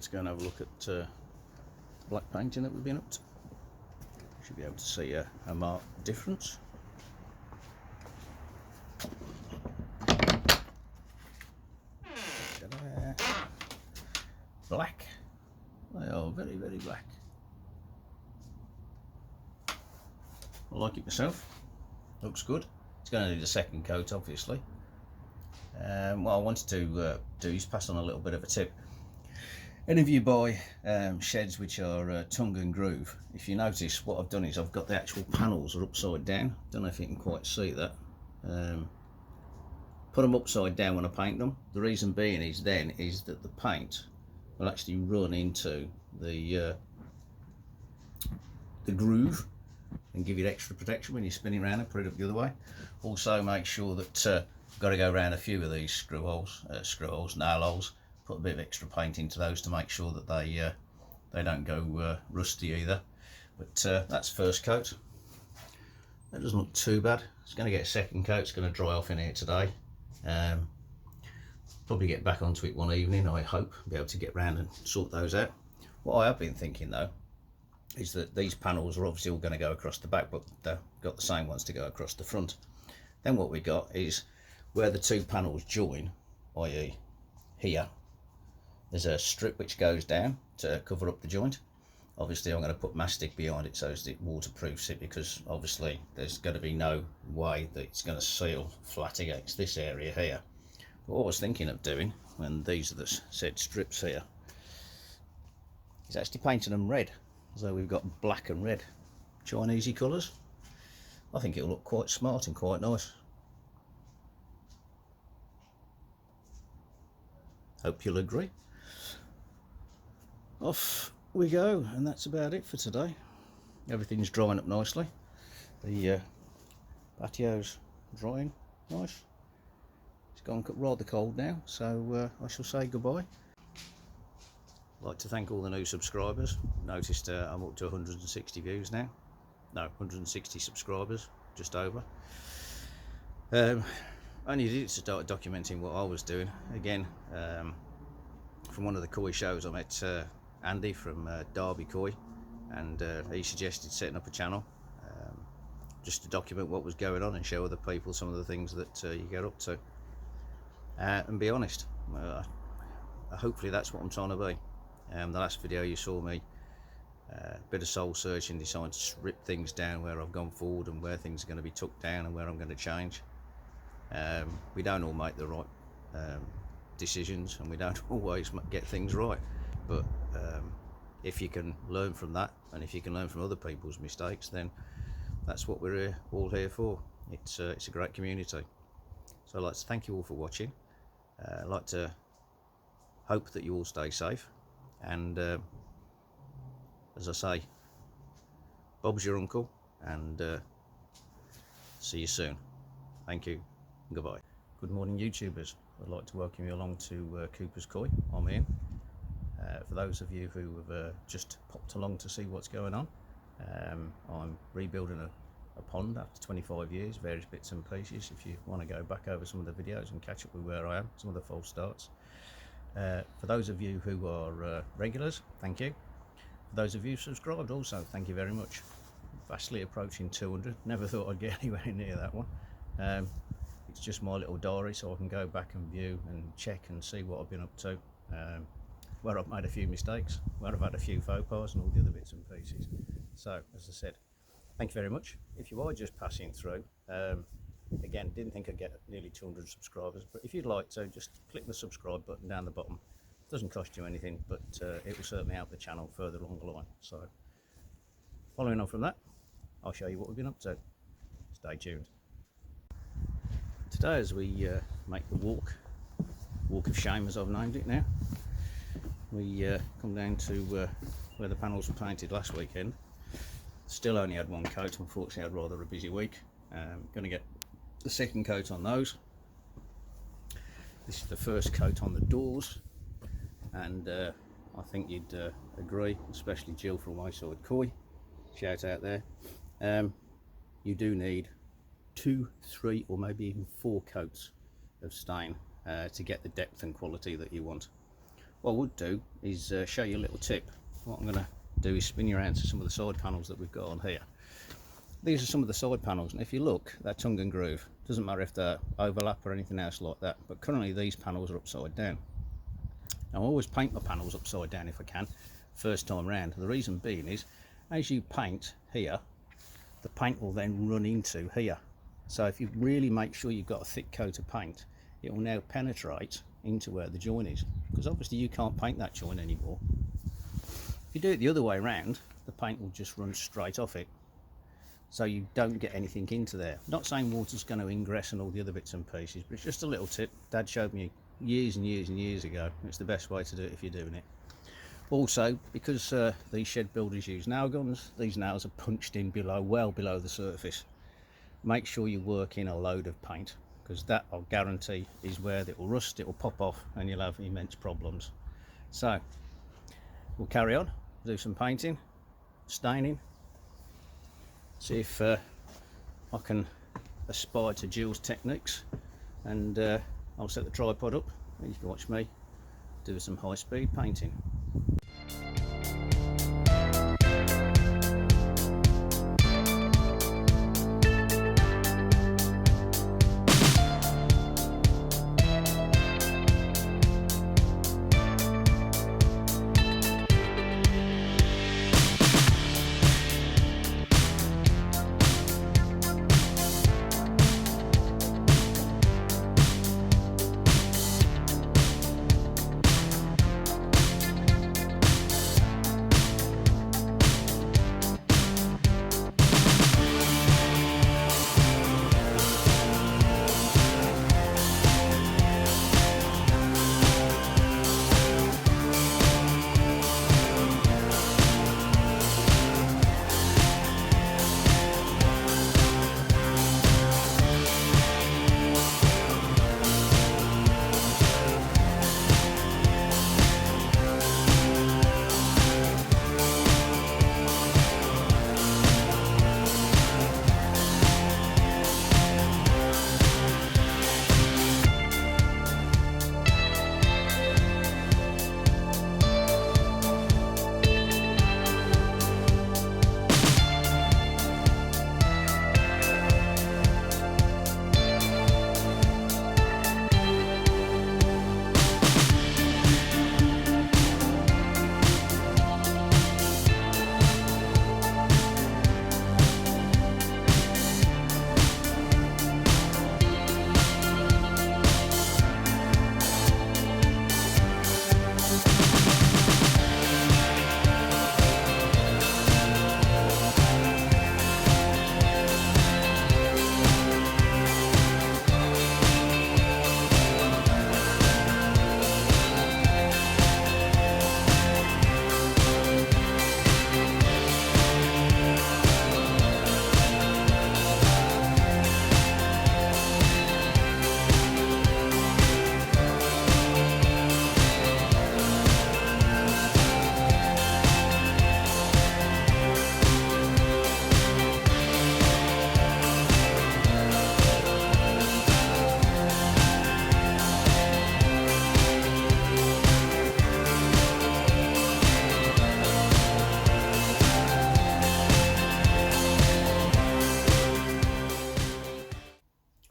let's go and have a look at black painting that we've been up to. Should be able to see a marked difference. Black. They are very, very black. I like it myself. Looks good. It's going to need a second coat, obviously. What I wanted to do is pass on a little bit of a tip. Any of you buy sheds which are tongue and groove, if you notice, what I've done is I've got the actual panels are upside down. Don't know if you can quite see that. Put them upside down when I paint them. The reason being is that the paint will actually run into the groove and give you extra protection when you're spinning around and put it up the other way. Also make sure that you've got to go around a few of these screw holes, nail holes, put a bit of extra paint into those to make sure that they don't go rusty either. But that's first coat. That doesn't look too bad. It's going to get a second coat. It's going to dry off in here today. Probably get back onto it one evening, I hope, be able to get round and sort those out. What I have been thinking though is that these panels are obviously all going to go across the back, but they've got the same ones to go across the front. Then what we got is where the two panels join, i.e. here, there's a strip which goes down to cover up the joint. Obviously I'm going to put mastic behind it so that it waterproofs it, because obviously there's going to be no way that it's going to seal flat against this area here. But what I was thinking of doing, when these are the said strips here, is actually painting them red. So we've got black and red Chinesey colours. I think it'll look quite smart and quite nice. Hope you'll agree. Off we go, and that's about it for today. Everything's drying up nicely. The patio's drying nice. It's gone rather cold now, so I shall say goodbye. I'd like to thank all the new subscribers. Noticed I'm up to 160 views now. No, 160 subscribers, just over. Only did it to start documenting what I was doing. Again, from one of the koi shows, I met Andy from Derby Koi, and he suggested setting up a channel just to document what was going on and show other people some of the things that you get up to. And be honest, hopefully that's what I'm trying to be. The last video you saw me a bit of soul searching, deciding to strip things down where I've gone forward and where things are going to be tucked down and where I'm going to change. We don't all make the right decisions, and we don't always get things right, but if you can learn from that, and if you can learn from other people's mistakes, then that's what we're all here for. It's a great community. So I'd like to thank you all for watching. I'd like to hope that you all stay safe, and as I say, Bob's your uncle, and see you soon. Thank you. Goodbye. Good morning, YouTubers. I'd like to welcome you along to Cooper's Koi. I'm Ian. For those of you who have just popped along to see what's going on, I'm rebuilding a pond after 25 years, various bits and pieces. If you want to go back over some of the videos and catch up with where I am, some of the false starts. For those of you who are regulars, thank you. For those of you subscribed also, thank you very much. Fastly approaching 200. Never thought I'd get anywhere near that one. It's just my little diary, so I can go back and view and check and see what I've been up to, where I've made a few mistakes, where I've had a few faux pas and all the other bits and pieces. So, as I said, thank you very much. If you are just passing through, again, didn't think I'd get nearly 200 subscribers, but if you'd like to, just click the subscribe button down the bottom. It doesn't cost you anything, but it will certainly help the channel further along the line. So, following on from that, I'll show you what we've been up to. Stay tuned. Today, as we make the walk of shame, as I've named it now, we come down to where the panels were painted last weekend. Still only had one coat, unfortunately I had rather a busy week. Going to get the second coat on those. This is the first coat on the doors, and I think you'd agree, especially Jill from Wayside Koi, shout out there. You do need 2, 3 or maybe even 4 coats of stain to get the depth and quality that you want. what I would do is show you a little tip. What I'm going to do is spin you around to some of the side panels that we've got on here. These are some of the side panels, and if you look, they're tongue and groove. Doesn't matter if they overlap or anything else like that, but currently these panels are upside down. Now I always paint my panels upside down if I can, first time round. The reason being is, as you paint here, the paint will then run into here. So if you really make sure you've got a thick coat of paint, it will now penetrate into where the joint is, because obviously you can't paint that joint anymore. If you do it the other way around, the paint will just run straight off it, so you don't get anything into there. Not saying water's going to ingress and all the other bits and pieces, but it's just a little tip Dad showed me years and years and years ago. It's the best way to do it if you're doing it. Also, because these shed builders use nail guns, these nails are punched in below, well below the surface. Make sure you work in a load of paint, because that, I'll guarantee, is where it will rust, it will pop off, and you'll have immense problems. So we'll carry on, do some painting, staining, see if I can aspire to Jill's techniques, and I'll set the tripod up and you can watch me do some high-speed painting.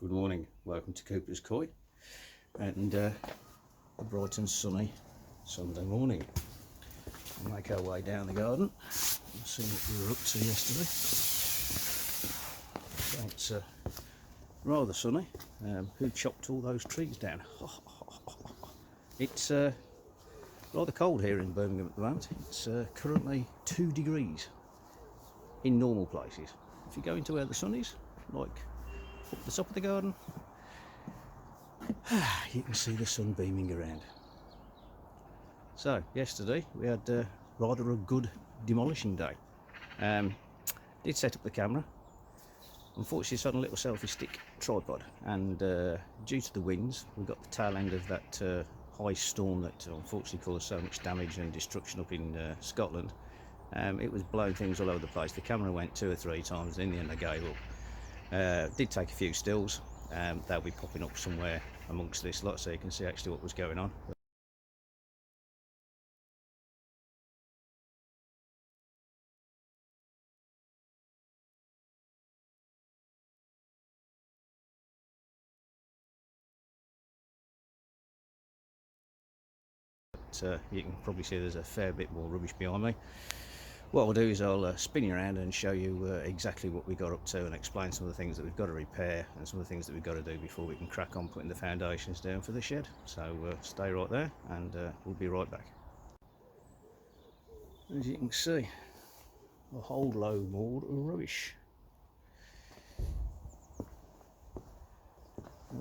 Good morning, welcome to Cooper's Coy, and a bright and sunny Sunday morning. We'll make our way down the garden and see what we were up to yesterday. So it's rather sunny. Who chopped all those trees down? It's rather cold here in Birmingham at the moment. It's currently 2 degrees in normal places. If you go into where the sun is, like up the top of the garden, you can see the sun beaming around. So yesterday we had rather a good demolition day. Did set up the camera. Unfortunately it's on a little selfie stick tripod, and due to the winds we got the tail end of that high storm that unfortunately caused so much damage and destruction up in Scotland. It was blowing things all over the place. The camera went 2 or 3 times, in the end I gave up. Did take a few stills. They'll be popping up somewhere amongst this lot so you can see actually what was going on. but you can probably see there's a fair bit more rubbish behind me. What I'll do is I'll spin you around and show you exactly what we got up to and explain some of the things that we've got to repair and some of the things that we've got to do before we can crack on putting the foundations down for the shed. So stay right there and we'll be right back. As you can see, a whole load more of rubbish.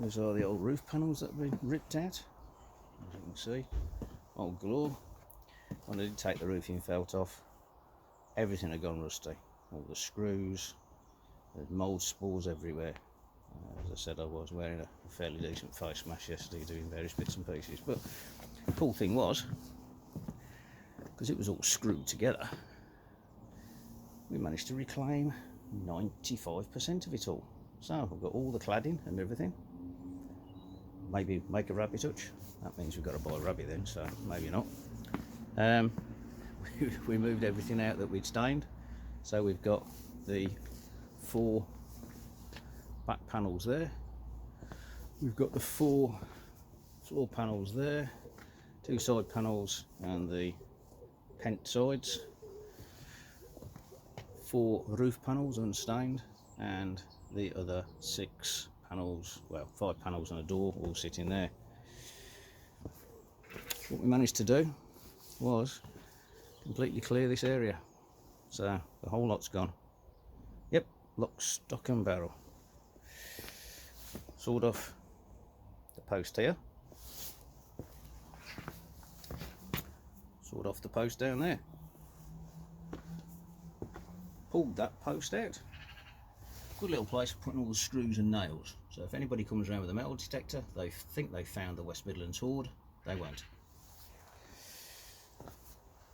Those are the old roof panels that have been ripped out, as you can see, old galore. When I did take the roofing felt off, everything had gone rusty. All the screws, there's mould spores everywhere. As I said, I was wearing a fairly decent face mask yesterday doing various bits and pieces, but the cool thing was, because it was all screwed together, we managed to reclaim 95% of it all. So I've got all the cladding and everything. Maybe make a rabbit hutch. That means we've got to buy a rabbit then, so maybe not. We moved everything out that we'd stained. So we've got the 4 back panels there. We've got the 4 floor panels there, 2 side panels and the pent sides, 4 roof panels unstained, and the other 6 panels, well 5 panels and a door, all sitting there. What we managed to do was completely clear this area, so the whole lot's gone. Yep, lock, stock and barrel. Sawed off the post here, sawed off the post down there, pulled that post out. Good little place for putting all the screws and nails, so if anybody comes around with a metal detector, they think they found the West Midlands hoard, they won't.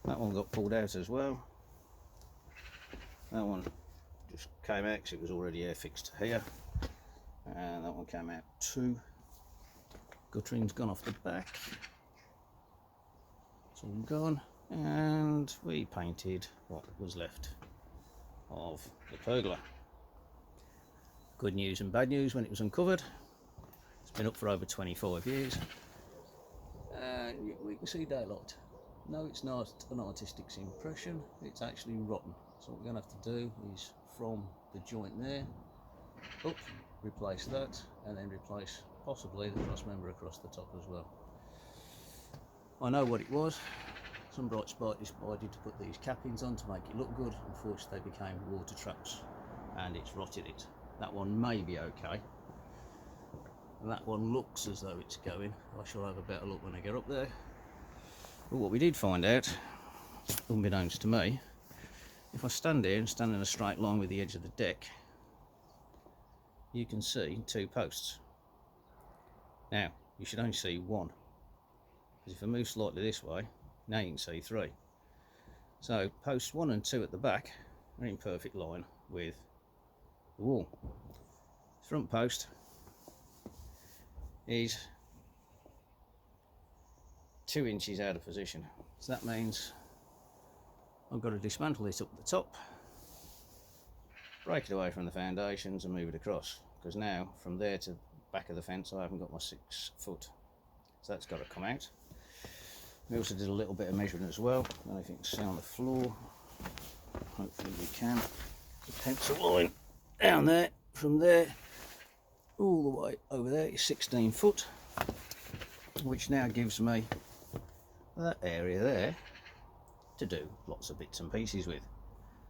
That one got pulled out as well. That one just came out because it was already air fixed to here, and that one came out too. Guttering's gone off the back, it's all gone, and we painted what was left of the pergola. Good news and bad news: when it was uncovered, it's been up for over 25 years and we can see daylight. No, it's not an artistic impression, it's actually rotten. So what we're going to have to do is, from the joint there up, replace that, and then replace possibly the cross member across the top as well. I know what it was. Some bright spark decided to put these cappings on to make it look good. Unfortunately they became water traps and it's rotted it. That one may be okay, and that one looks as though it's going. I shall have a better look when I get up there. But what we did find out, unbeknownst to me, if I stand here and stand in a straight line with the edge of the deck, you can see 2 posts. Now you should only see 1, because if I move slightly this way, now you can see 3. So posts 1 and 2 at the back are in perfect line with the wall. Front post is 2 inches out of position, so that means I've got to dismantle this up the top, break it away from the foundations and move it across, because now from there to the back of the fence I haven't got my 6 foot, so that's got to come out. We also did a little bit of measuring as well. I don't know if you can see on the floor, hopefully we can. The pencil line down there, from there all the way over there is 16 foot, which now gives me that area there to do lots of bits and pieces with.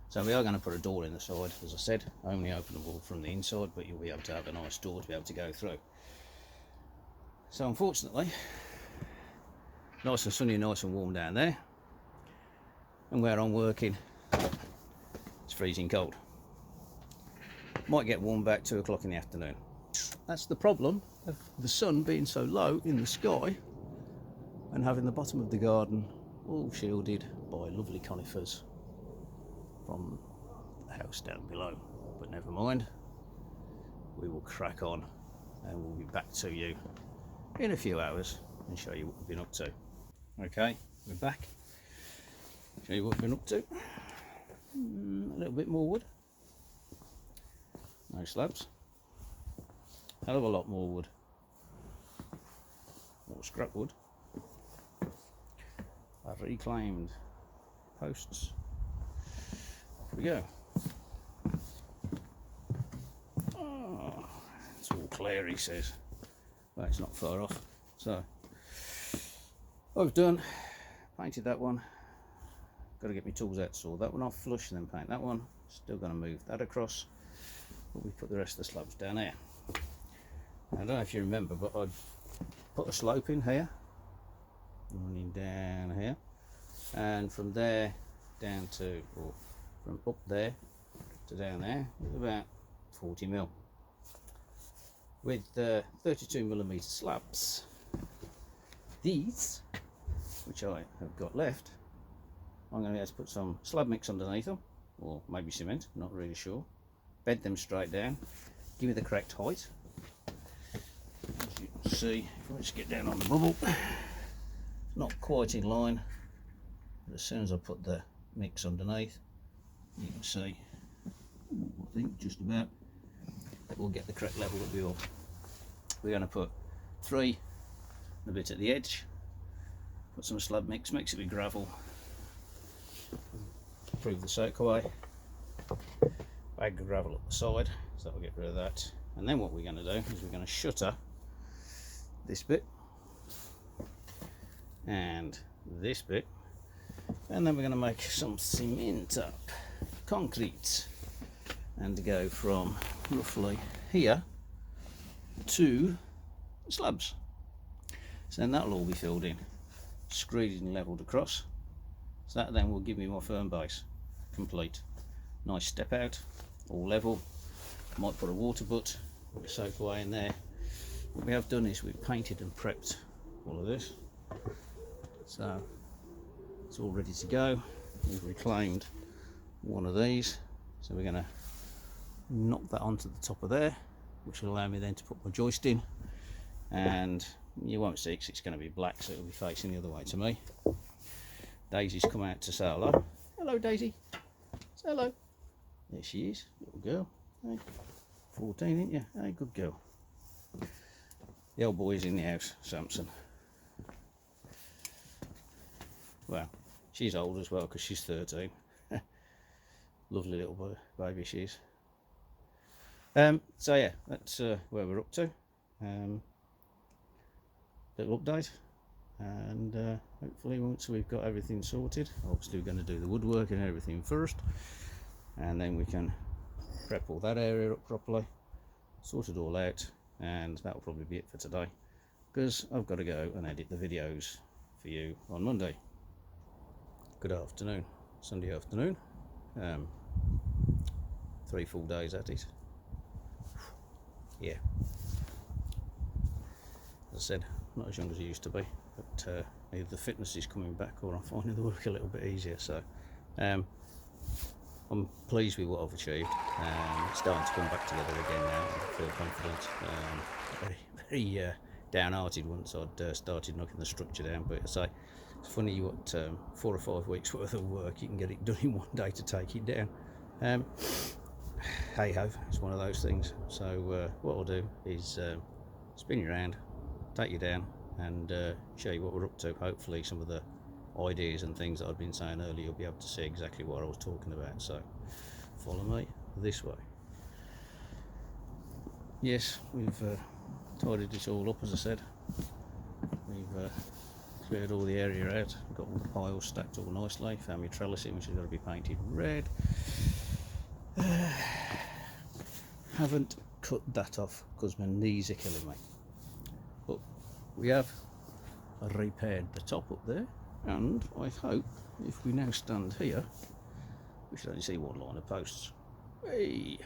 So we are going to put a door in the side, as I said, only openable from the inside, but you'll be able to have a nice door to be able to go through. So unfortunately, nice and sunny, nice and warm down there, and where I'm working it's freezing cold. Might get warm back 2 o'clock in the afternoon. That's the problem of the sun being so low in the sky and having the bottom of the garden all shielded by lovely conifers from the house down below. But never mind, we will crack on and we'll be back to you in a few hours and show you what we've been up to. Okay, we're back. Show you what we've been up to. A little bit more wood. No slabs. Hell of a lot more wood. More scrap wood. are reclaimed posts. Off we go. Oh, it's all clear, he says. Well, it's not far off. So I've done, painted that one. Got to get my tools out to saw that one off flush and then paint that one. Still going to move that across. But we put the rest of the slopes down here. I don't know if you remember, but I'd put a slope in here, running down here, and from there down to, or from up there to down there, is about 40 mil with 32mm slabs. These, which I have got left, I'm going to have to put some slab mix underneath them, or maybe cement, not really sure. Bed them straight down, give me the correct height. As you can see, if I just get down on the bubble, not quite in line, but as soon as I put the mix underneath, you can see, I think just about, that we'll get the correct level that we want. We're going to put 3 and a bit at the edge, put some slab mix it with gravel, improve the soakaway, bag of gravel up the side, so that'll get rid of that. And then what we're going to do is we're going to shutter this bit and this bit, and then we're going to make some cement up, concrete, and to go from roughly here to slabs. So then that'll all be filled in, screeded and levelled across. So that then will give me my firm base, complete. Nice step out, all level. Might put a water butt, soak away in there. What we have done is we've painted and prepped all of this, so it's all ready to go. We've reclaimed one of these, so we're going to knock that onto the top of there, which will allow me then to put my joist in, and you won't see because it's going to be black, so it'll be facing the other way to me. Daisy's come out to say hello. Hello, Daisy. Say hello. There she is, little girl. Hey, 14, ain't you? Hey, good girl. The old boy's in the house, Samson. Well, she's old as well because she's 13. Lovely little baby she is. So yeah, that's where we're up to. Little update, and hopefully once we've got everything sorted, obviously we're going to do the woodwork and everything first, and then we can prep all that area up properly, sort it all out, and that'll probably be it for today, because I've got to go and edit the videos for you on Monday. Good afternoon, Sunday afternoon. 3 full days at it. Yeah, as I said, not as young as I used to be, but either the fitness is coming back or I'm finding the work a little bit easier. So I'm pleased with what I've achieved. It's starting to come back together again now. I feel confident. Very downhearted once I'd started knocking the structure down, but I say it's funny what 4 or 5 weeks worth of work you can get it done in one day to take it down. Hey ho, it's one of those things. So what I'll do is spin you around, take you down, and show you what we're up to. Hopefully some of the ideas and things that I've been saying earlier, you'll be able to see exactly what I was talking about. So follow me this way. Yes, we've tidied it all up, as I said. We've cleared all the area out, got all the piles stacked all nicely, found my trellising, which has got to be painted red. Haven't cut that off because my knees are killing me, but we have repaired the top up there, and I hope if we now stand here we should only see one line of posts. Hey,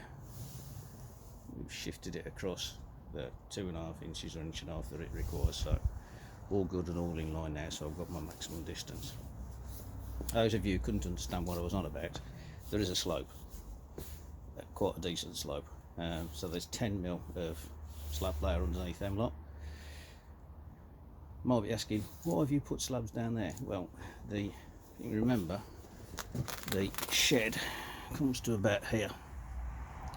we've shifted it across the 2.5 inches or 1.5 inches that it requires, so all good and all in line now. So I've got my maximum distance. Those of you who couldn't understand what I was on about, there is a slope, quite a decent slope. So there's 10 mil of slab layer underneath them lot. Might be asking, why have you put slabs down there? Well, you remember the shed comes to about here,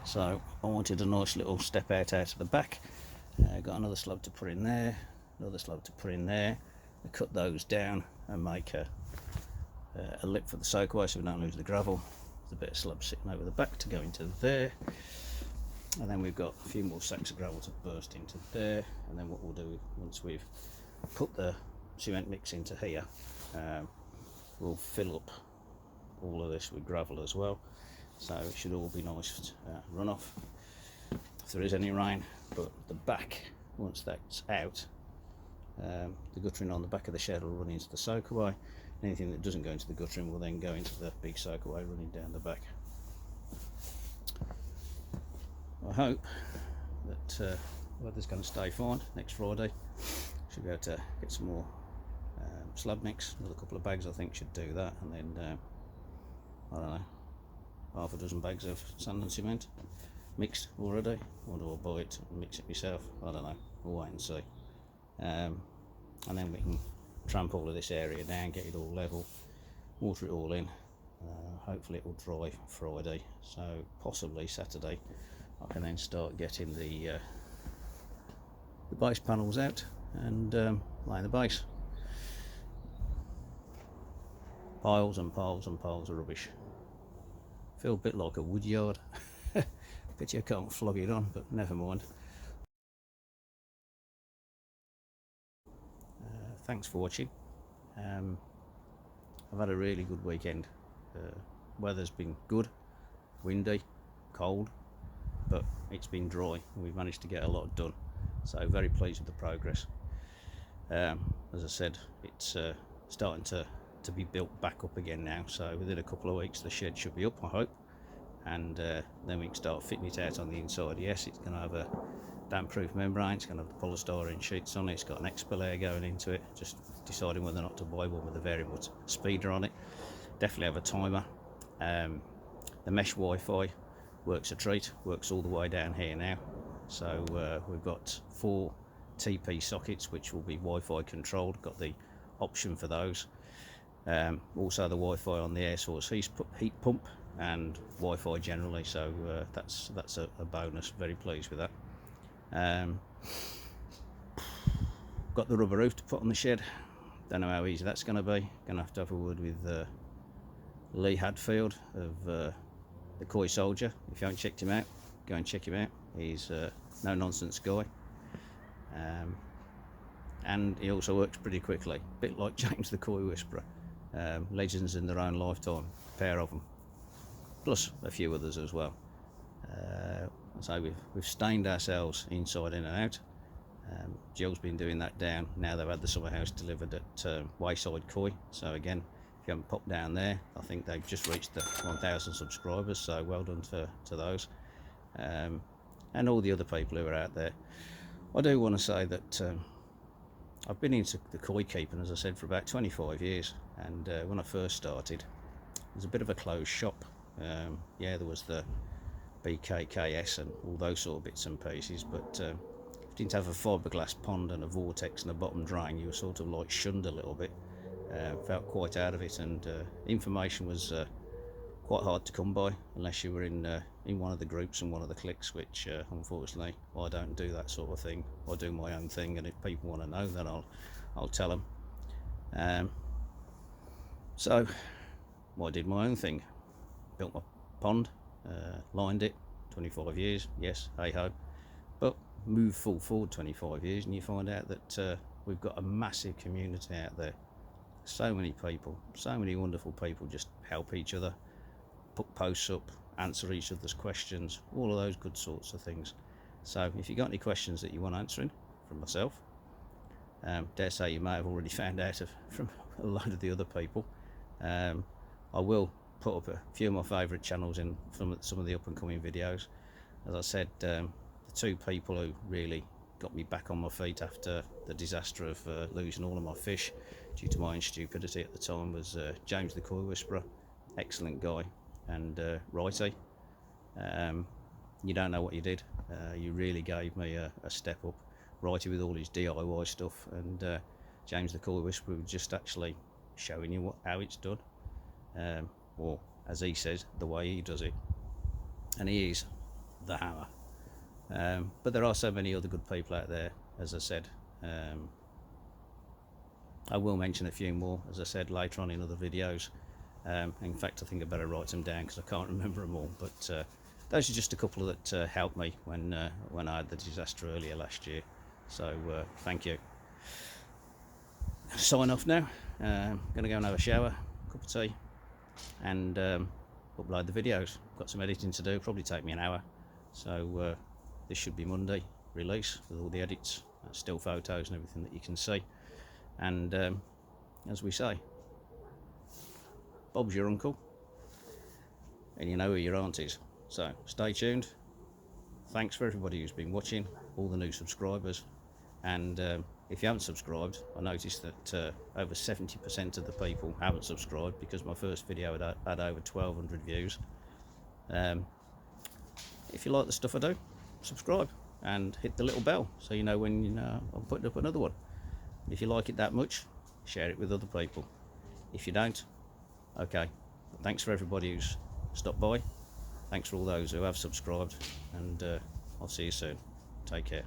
so I wanted a nice little step out of the back. Got another slab to put in there, another slab to put in there. I cut those down and make a a lip for the soakaway so we don't lose the gravel. There's a bit of slab sitting over the back to go into there, and then we've got a few more sacks of gravel to burst into there. And then what we'll do once we've put the cement mix into here, we'll fill up all of this with gravel as well, so it should all be nice runoff if there is any rain. But the back, once that's out, the guttering on the back of the shed will run into the soakaway. Anything that doesn't go into the guttering will then go into the big soakaway running down the back. I hope that weather's going to stay fine next Friday. Should be able to get some more slab mix. Another couple of bags I think should do that, and then I don't know, half a dozen bags of sand and cement mixed already. Or do I buy it and mix it myself? I don't know, we'll wait and see. And then we can tramp all of this area down, get it all level, water it all in. Hopefully it will dry Friday, so possibly Saturday I can then start getting the base panels out and laying the base. Piles and piles and piles of rubbish. Feel a bit like a wood yard. Bet you can't flog it on, but never mind. Thanks for watching. I've had a really good weekend. Weather's been good, windy, cold, but it's been dry and we've managed to get a lot done, so very pleased with the progress. As I said, it's starting to be built back up again now, so within a couple of weeks the shed should be up, I hope, and then we can start fitting it out on the inside. Yes, it's going to have a damp proof membrane, it's going to have the polystyrene sheets on it, it's got an expel air going into it, just deciding whether or not to buy one with a variable speeder on it. Definitely have a timer. The mesh Wi-Fi works a treat, works all the way down here now, so we've got 4 TP sockets which will be Wi-Fi controlled, got the option for those. Also the Wi-Fi on the air source heat pump and Wi-Fi generally, so that's a bonus. Very pleased with that. Got the rubber roof to put on the shed. Don't know how easy that's going to be. Going to have a word with Lee Hadfield of the Koi Soldier. If you haven't checked him out, go and check him out. He's no nonsense guy, and he also works pretty quickly, a bit like James the Koi Whisperer. Legends in their own lifetime, a pair of them, plus a few others as well. So we've stained ourselves inside in and out. Jill's been doing that down. Now they've had the summer house delivered at Wayside Koi, so again, if you haven't popped down there, I think they've just reached the 1,000 subscribers, so well done to those, and all the other people who are out there. I do want to say that I've been into the koi keeping, as I said, for about 25 years, and when I first started it was a bit of a closed shop. Yeah, there was the BKKS and all those sort of bits and pieces, but if you didn't have a fiberglass pond and a vortex and a bottom drain, you were sort of like shunned a little bit. Felt quite out of it, and information was quite hard to come by unless you were in one of the groups and one of the cliques, which unfortunately I don't do that sort of thing. I do my own thing, and if people want to know, then I'll tell them. So I did my own thing, built my pond, lined it, 25 years, yes, hey ho, but move full forward 25 years and you find out that we've got a massive community out there. So many people, so many wonderful people just help each other, put posts up, answer each other's questions, all of those good sorts of things. So if you got any questions that you want answering from myself, dare say you may have already found out from a load of the other people. I will put up a few of my favourite channels in from some of the up and coming videos. As I said, the 2 people who really got me back on my feet after the disaster of losing all of my fish due to my own stupidity at the time was James the Koi Whisperer, excellent guy, and Righty. You don't know what you did. You really gave me a step up. Righty with all his DIY stuff, and James the Koi Whisperer was just actually showing you how it's done, or as he says, the way he does it, and he is the hammer. But there are so many other good people out there, as I said. I will mention a few more, as I said, later on in other videos. In fact, I think I better write them down because I can't remember them all. But those are just a couple that helped me when I had the disaster earlier last year. So thank you. Sign off now. Gonna go and have a shower, cup of tea, and upload the videos. Got some editing to do, probably take me an hour. So this should be Monday release with all the edits, still photos and everything that you can see. And as we say, Bob's your uncle, and you know who your aunt is. So stay tuned. Thanks for everybody who's been watching, all the new subscribers. And if you haven't subscribed, I noticed that over 70% of the people haven't subscribed because my first video had over 1,200 views. If you like the stuff I do, subscribe and hit the little bell so you know when I'm putting up another one. If you like it that much, share it with other people. If you don't, okay. Thanks for everybody who's stopped by. Thanks for all those who have subscribed, and I'll see you soon. Take care.